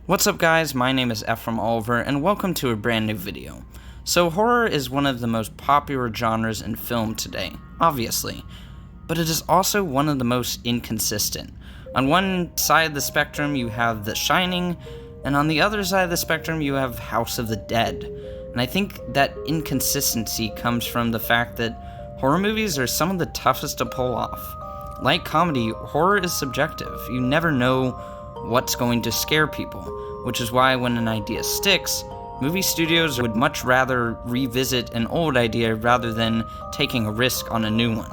What's up guys, my name is Ephram Oliver and welcome to a brand new video. So horror is one of the most popular genres in film today, obviously, but it is also one of the most inconsistent. On one side of the spectrum you have The Shining, and on the other side of the spectrum you have House of the Dead. And I think that inconsistency comes from the fact that horror movies are some of the toughest to pull off. Like comedy, horror is subjective. You never know what's going to scare people, which is why when an idea sticks, movie studios would much rather revisit an old idea rather than taking a risk on a new one.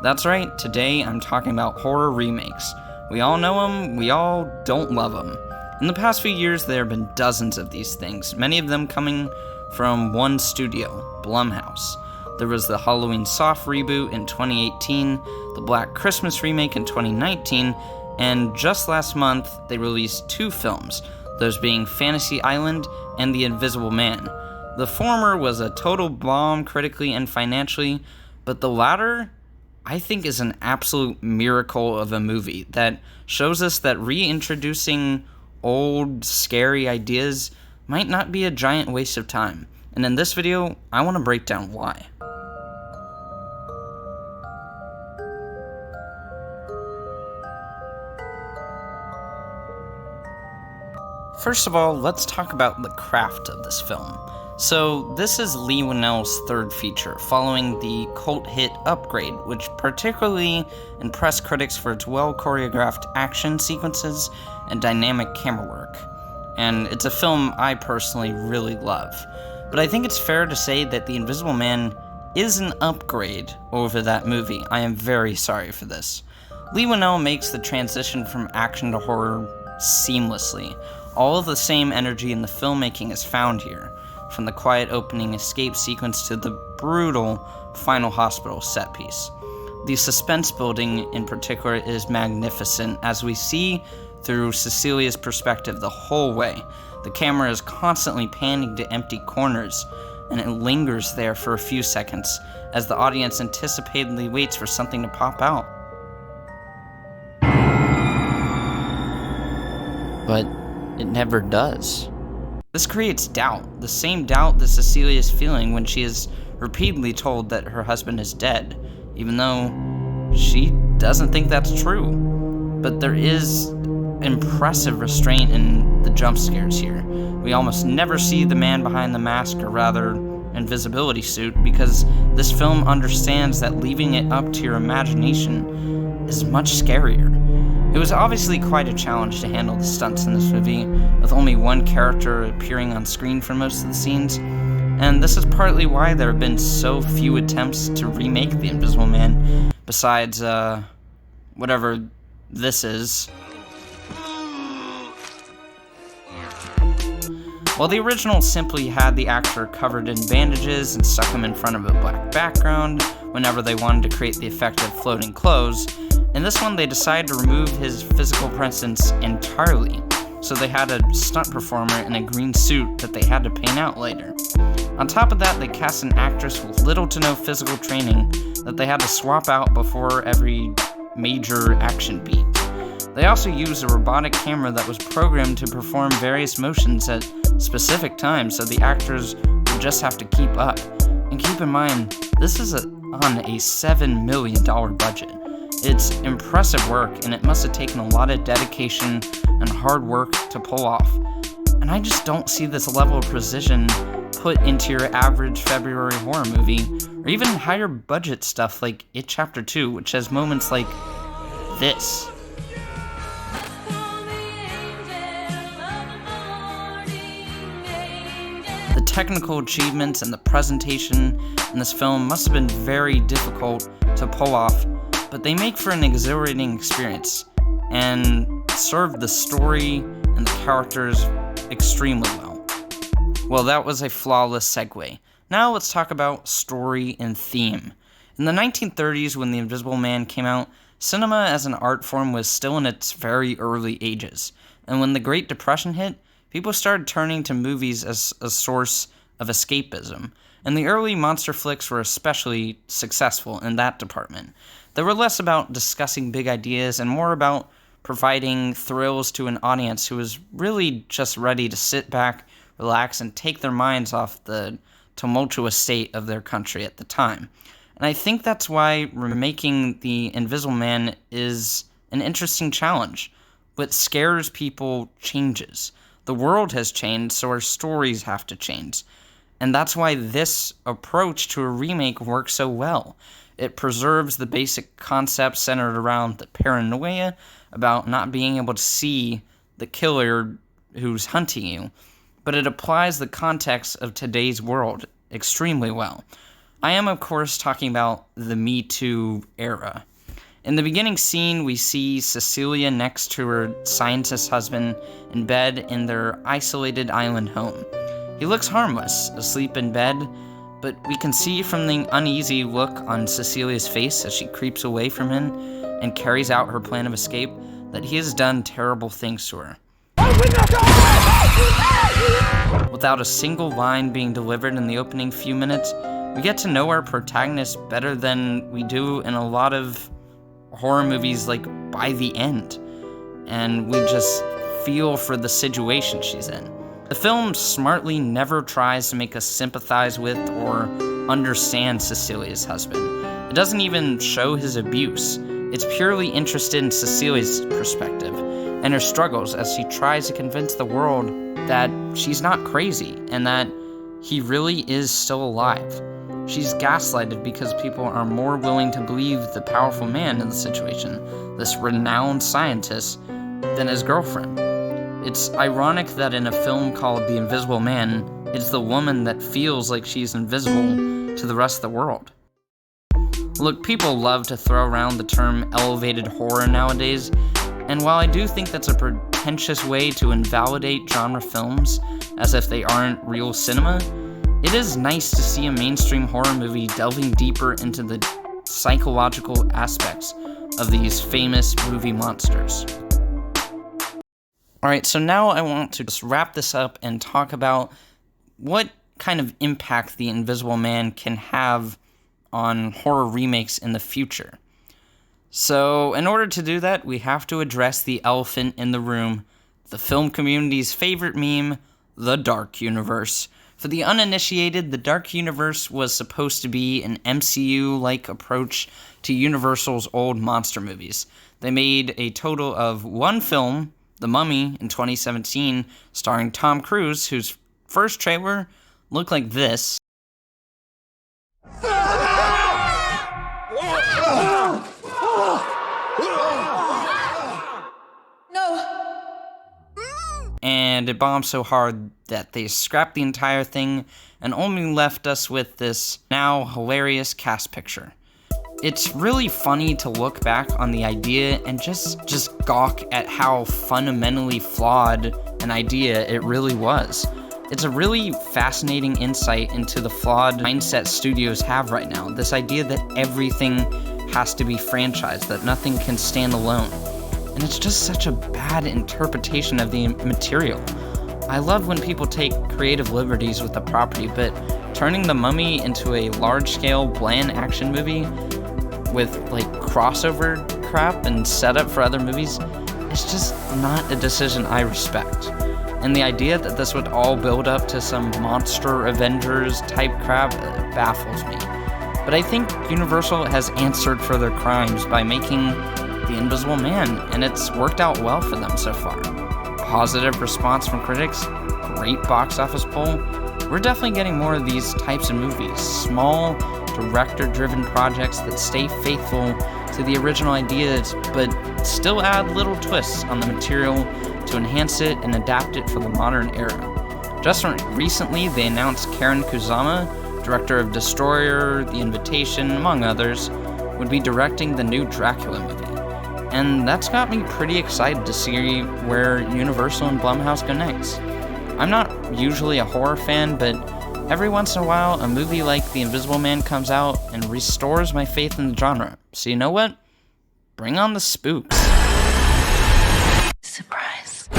That's right, today I'm talking about horror remakes. We all know them, we all don't love them. In the past few years there have been dozens of these things, many of them coming from one studio, Blumhouse. There was the Halloween Soft reboot in 2018, the Black Christmas remake in 2019, and just last month, they released two films, those being Fantasy Island and The Invisible Man. The former was a total bomb critically and financially, but the latter, I think, is an absolute miracle of a movie that shows us that reintroducing old, scary ideas might not be a giant waste of time. And in this video, I want to break down why. First of all, let's talk about the craft of this film. So, this is Leigh Whannell's third feature, following the cult hit Upgrade, which particularly impressed critics for its well-choreographed action sequences and dynamic camera work. And it's a film I personally really love. But I think it's fair to say that The Invisible Man is an upgrade over that movie. I am very sorry for this. Leigh Whannell makes the transition from action to horror seamlessly. All of the same energy in the filmmaking is found here, from the quiet opening escape sequence to the brutal final hospital set piece. The suspense building in particular is magnificent, as we see through Cecilia's perspective the whole way. The camera is constantly panning to empty corners, and it lingers there for a few seconds as the audience anticipatedly waits for something to pop out. But it never does. This creates doubt, the same doubt that Cecilia is feeling when she is repeatedly told that her husband is dead, even though she doesn't think that's true. But there is impressive restraint in the jump scares here. We almost never see the man behind the mask, or rather, invisibility suit, because this film understands that leaving it up to your imagination is much scarier. It was obviously quite a challenge to handle the stunts in this movie, with only one character appearing on screen for most of the scenes, and this is partly why there have been so few attempts to remake The Invisible Man, besides, whatever this is. While the original simply had the actor covered in bandages and stuck him in front of a black background whenever they wanted to create the effect of floating clothes, in this one they decided to remove his physical presence entirely, so they had a stunt performer in a green suit that they had to paint out later. On top of that, they cast an actress with little to no physical training that they had to swap out before every major action beat. They also used a robotic camera that was programmed to perform various motions at specific times, so the actors would just have to keep up. And keep in mind, this is on a $7 million budget. It's impressive work, and it must have taken a lot of dedication and hard work to pull off. And I just don't see this level of precision put into your average February horror movie, or even higher budget stuff like It Chapter 2, which has moments like this. The technical achievements and the presentation in this film must have been very difficult to pull off, but they make for an exhilarating experience and serve the story and the characters extremely well. Well, that was a flawless segue. Now let's talk about story and theme. In the 1930s, when The Invisible Man came out, cinema as an art form was still in its very early ages, and when the Great Depression hit, people started turning to movies as a source of escapism, and the early monster flicks were especially successful in that department. They were less about discussing big ideas and more about providing thrills to an audience who was really just ready to sit back, relax, and take their minds off the tumultuous state of their country at the time. And I think that's why remaking The Invisible Man is an interesting challenge. What scares people changes. The world has changed, so our stories have to change. And that's why this approach to a remake works so well. It preserves the basic concepts centered around the paranoia about not being able to see the killer who's hunting you, but it applies the context of today's world extremely well. I am, of course, talking about the Me Too era. In the beginning scene, we see Cecilia next to her scientist husband in bed in their isolated island home. He looks harmless, asleep in bed, but we can see from the uneasy look on Cecilia's face as she creeps away from him and carries out her plan of escape that he has done terrible things to her. Without a single line being delivered in the opening few minutes, we get to know our protagonist better than we do in a lot of horror movies, like by the end, and we just feel for the situation she's in. The film smartly never tries to make us sympathize with or understand Cecilia's husband. It doesn't even show his abuse. It's purely interested in Cecilia's perspective and her struggles as she tries to convince the world that she's not crazy and that he really is still alive. She's gaslighted because people are more willing to believe the powerful man in the situation, this renowned scientist, than his girlfriend. It's ironic that in a film called The Invisible Man, it's the woman that feels like she's invisible to the rest of the world. Look, people love to throw around the term elevated horror nowadays, and while I do think that's a pretentious way to invalidate genre films as if they aren't real cinema, it is nice to see a mainstream horror movie delving deeper into the psychological aspects of these famous movie monsters. Alright, so now I want to just wrap this up and talk about what kind of impact The Invisible Man can have on horror remakes in the future. So, in order to do that, we have to address the elephant in the room, the film community's favorite meme, the Dark Universe. For the uninitiated, the Dark Universe was supposed to be an MCU-like approach to Universal's old monster movies. They made a total of one film, The Mummy, in 2017, starring Tom Cruise, whose first trailer looked like this. And it bombed so hard that they scrapped the entire thing and only left us with this now hilarious cast picture. It's really funny to look back on the idea and just gawk at how fundamentally flawed an idea it really was. It's a really fascinating insight into the flawed mindset studios have right now. This idea that everything has to be franchised, that nothing can stand alone. And it's just such a bad interpretation of the material. I love when people take creative liberties with the property, but turning The Mummy into a large-scale, bland action movie with, crossover crap and setup for other movies is just not a decision I respect. And the idea that this would all build up to some monster Avengers type crap baffles me. But I think Universal has answered for their crimes by making The Invisible Man, and it's worked out well for them so far. Positive response from critics, great box office pull. We're definitely getting more of these types of movies, small, director-driven projects that stay faithful to the original ideas, but still add little twists on the material to enhance it and adapt it for the modern era. Just recently, they announced Karen Kusama, director of Destroyer, The Invitation, among others, would be directing the new Dracula movie. And that's got me pretty excited to see where Universal and Blumhouse go next. I'm not usually a horror fan, but every once in a while, a movie like The Invisible Man comes out and restores my faith in the genre. So you know what? Bring on the spooks. Surprise.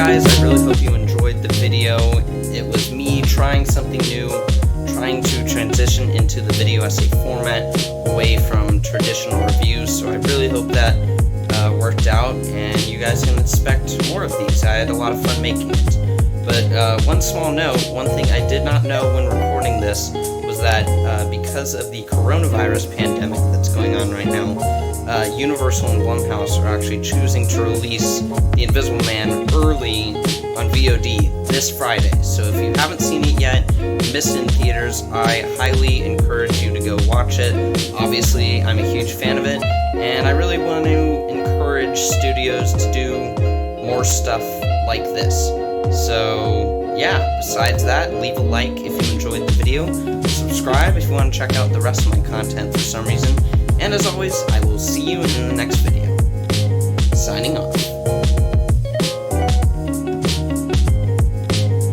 guys, I really hope you enjoyed the video. It was me trying something new, trying to transition into the video essay format away from traditional reviews, so I really hope that worked out, and you guys can expect more of these. I had a lot of fun making it. But one small note, one thing I did not know when recording this was that because of the coronavirus pandemic that's going on right now, Universal and Blumhouse are actually choosing to release The Invisible Man early on VOD this Friday. So if you haven't seen it yet, missed it in theaters, I highly encourage you to go watch it. Obviously, I'm a huge fan of it, and I really want to encourage studios to do more stuff like this. So yeah, besides that, leave a like if you enjoyed the video, subscribe if you want to check out the rest of my content for some reason, and as always, I will see you in the next video. Signing off.